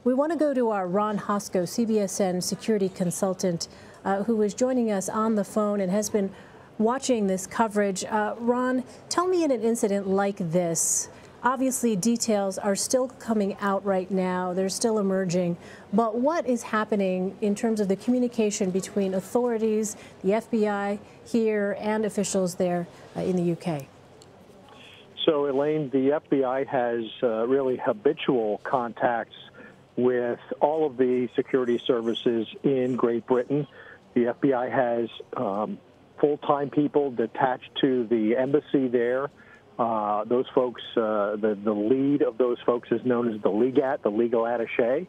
We want to go to our Ron Hosko, CBSN security consultant, who is joining us on the phone and has been watching this coverage. Ron, tell me, in an incident like this, obviously details are still coming out right now, they're still emerging, but what is happening in terms of the communication between authorities, the FBI here, and officials there in the UK? So, Elaine, the FBI has really habitual contacts with all of the security services in Great Britain. The FBI has full-time people detached to the embassy there. Those folks, the lead of those folks is known as the legat, the legal attaché,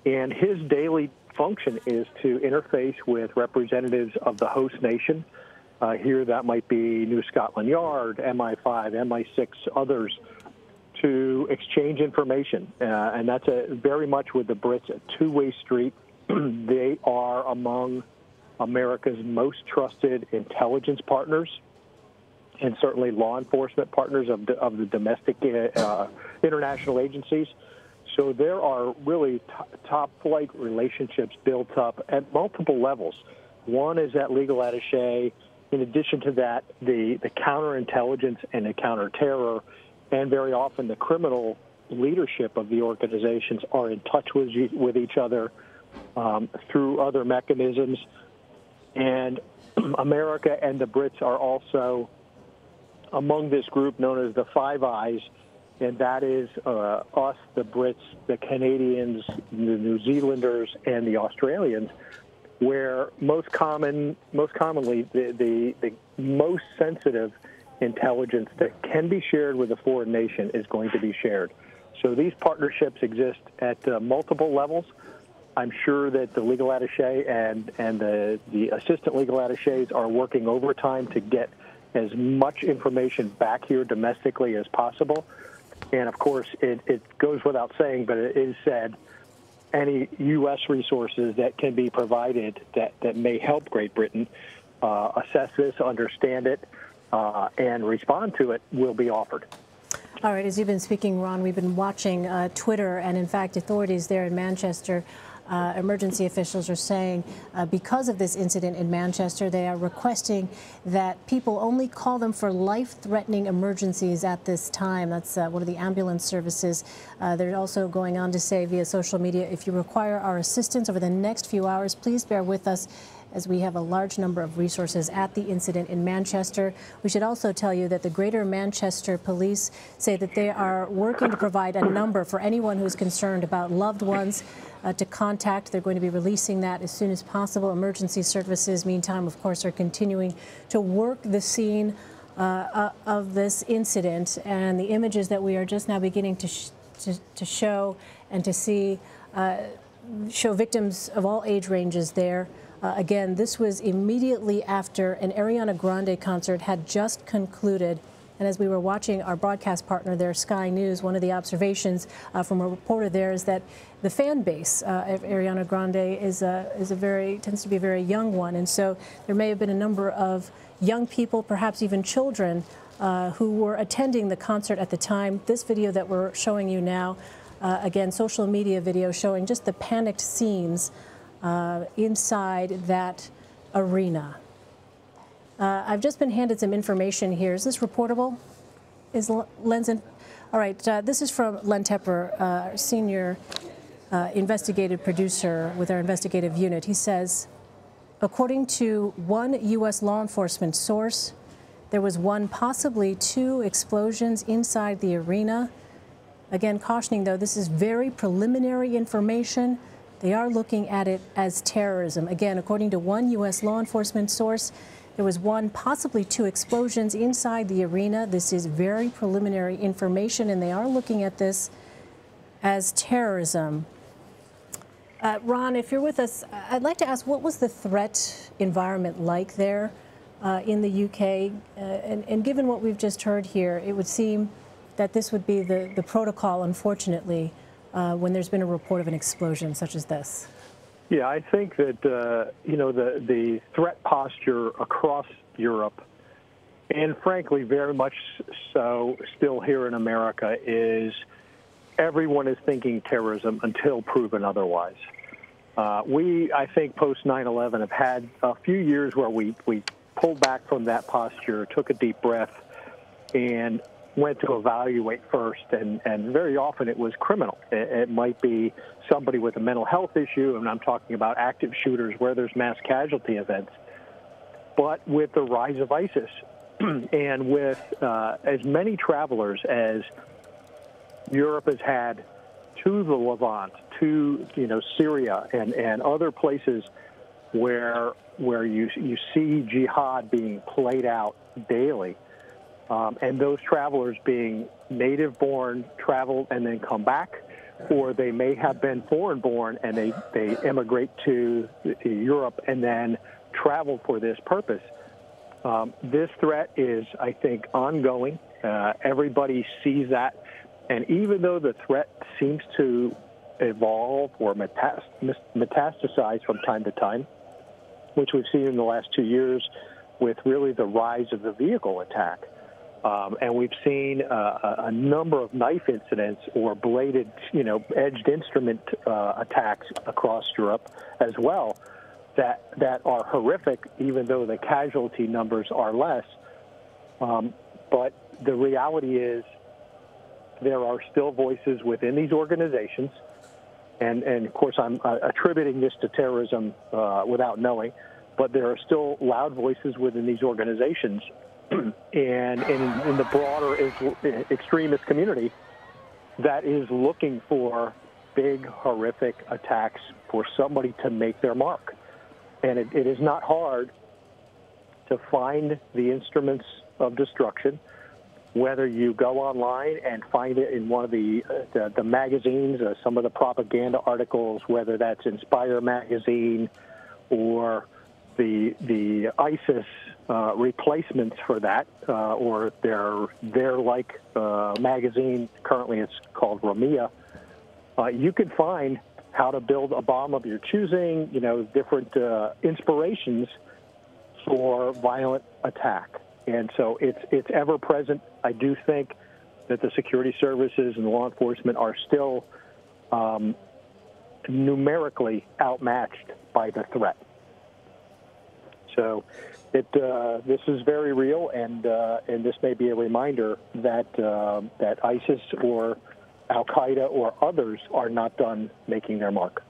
and his daily function is to interface with representatives of the host nation. Here that might be New Scotland Yard, MI5, MI6, others, to exchange information. And that's very much with the Brits a two-way street. They are among America's most trusted intelligence partners and certainly law enforcement partners of the domestic international agencies. So there are really top-flight relationships built up at multiple levels. One is that legal attaché. In addition to that, the counterintelligence and the counterterror, and very often the criminal leadership of the organizations are in touch with each other through other mechanisms. And America and the Brits are also among this group known as the Five Eyes, and that is us, the Brits, the Canadians, the New Zealanders, and the Australians, where most commonly the most sensitive intelligence that can be shared with a foreign nation is going to be shared. So these partnerships exist at multiple levels. I'm sure that the legal attaché and the assistant legal attachés are working overtime to get as much information back here domestically as possible. And of course, it goes without saying, but it is said, any U.S. resources that can be provided that may help Great Britain assess this, understand it, and respond to it will be offered. All right, as you've been speaking, Ron, we've been watching Twitter, and in fact, authorities there in Manchester, emergency officials are saying because of this incident in Manchester, they are requesting that people only call them for life-threatening emergencies at this time. That's one of the ambulance services. They're also going on to say via social media, if you require our assistance over the next few hours, please bear with us, as we have a large number of resources at the incident in Manchester. We should also tell you that the Greater Manchester Police say that they are working to provide a number for anyone who's concerned about loved ones to contact. They're going to be releasing that as soon as possible. Emergency services, meantime, of course, are continuing to work the scene of this incident, and the images that we are just now beginning to show and to see show victims of all age ranges there. Again, this was immediately after an Ariana Grande concert had just concluded. And as we were watching our broadcast partner there, Sky News, one of the observations from a reporter there is that the fan base of Ariana Grande tends to be a very young one. And so there may have been a number of young people, perhaps even children, who were attending the concert at the time. This video that we're showing you now, again, social media video showing just the panicked scenes inside that arena. I've just been handed some information here. Is this reportable? Is Lenzen? All right, this is from Len Tepper, senior investigative producer with our investigative unit. He says, according to one U.S. law enforcement source, there was one, possibly two explosions inside the arena. Again, cautioning, though, this is very preliminary information. They are looking at it as terrorism. Again, according to one U.S. law enforcement source, there was one, possibly two explosions inside the arena. This is very preliminary information, and they are looking at this as terrorism. Ron, if you're with us, I'd like to ask, what was the threat environment like there in the UK? And given what we've just heard here, it would seem that this would be the protocol, unfortunately, when there's been a report of an explosion such as this. Yeah, I think that, you know, the threat posture across Europe, and frankly very much so still here in America, is everyone is thinking terrorism until proven otherwise. I think, post 9/11 have had a few years where we pulled back from that posture, took a deep breath, and went to evaluate first. And very often it was criminal. It might be somebody with a mental health issue, and I'm talking about active shooters where there's mass casualty events. But with the rise of ISIS and with as many travelers as Europe has had to the Levant, to Syria and other places where you see jihad being played out daily, and those travelers being native-born, travel and then come back, or they may have been foreign-born and they immigrate to Europe and then travel for this purpose. This threat is, I think, ongoing. Everybody sees that. And even though the threat seems to evolve or metastasize from time to time, which we've seen in the last 2 years with really the rise of the vehicle attack, and we've seen a number of knife incidents or bladed, edged instrument attacks across Europe as well that are horrific, even though the casualty numbers are less. But the reality is, there are still voices within these organizations, and of course I'm attributing this to terrorism without knowing, but there are still loud voices within these organizations and in the broader extremist community that is looking for big, horrific attacks for somebody to make their mark. And it is not hard to find the instruments of destruction, whether you go online and find it in one of the magazines, some of the propaganda articles, whether that's Inspire magazine or the ISIS replacements for that, or their like magazine. Currently, it's called Ramia. You can find how to build a bomb of your choosing. Different inspirations for violent attack. And so it's ever present. I do think that the security services and law enforcement are still numerically outmatched by the threat. So this is very real, and this may be a reminder that ISIS or Al-Qaeda or others are not done making their mark.